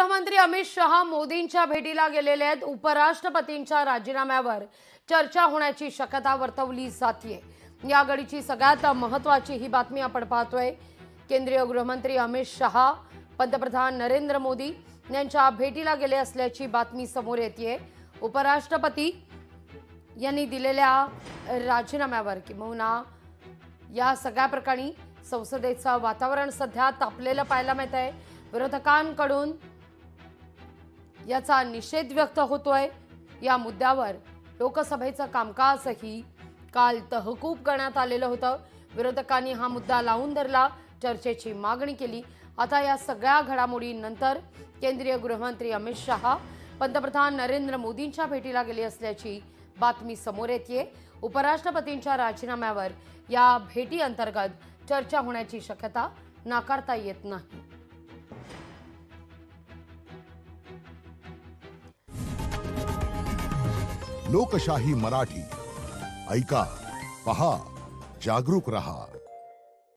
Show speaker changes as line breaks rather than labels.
गृहमंत्री अमित शहा मोदींच्या भेटीला गेलेले आहेत। उपराष्ट्रपतींच्या राजीनाम्यावर चर्चा होण्याची शक्यता वर्तवली जाते। या घडीची सगळ्यात महत्त्वाची ही बातमी आपण पाहतोय। केंद्रीय गृहमंत्री अमित शहा पंतप्रधान नरेंद्र मोदी यांच्या भेटीला गेले असल्याची बातमी समोर येते। उपराष्ट्रपती यांनी दिलेल्या राजीनाम्यावर किंवा या सगळ्या प्रकरणी संसदेचं वातावरण सध्या तापलेलं पाहायला मिळत आहे। विरोधकांकडून याचा निषेध व्यक्त होतोय। या मुद्द्यावर लोकसभेचं कामकाजही काल तहकूब करण्यात आलेलं होतं। विरोधकांनी हा मुद्दा लावून धरला, चर्चेची मागणी केली। आता या सगळ्या घडामोडींनंतर केंद्रीय गृहमंत्री अमित शहा पंतप्रधान नरेंद्र मोदींच्या भेटीला गेले असल्याची बातमी समोर येते। उपराष्ट्रपतींच्या राजीनाम्यावर या भेटी अंतर्गत चर्चा होण्याची शक्यता नाकारता येत नाही।
लोकशाही मराठी ऐका, पहा, जागरूक रहा।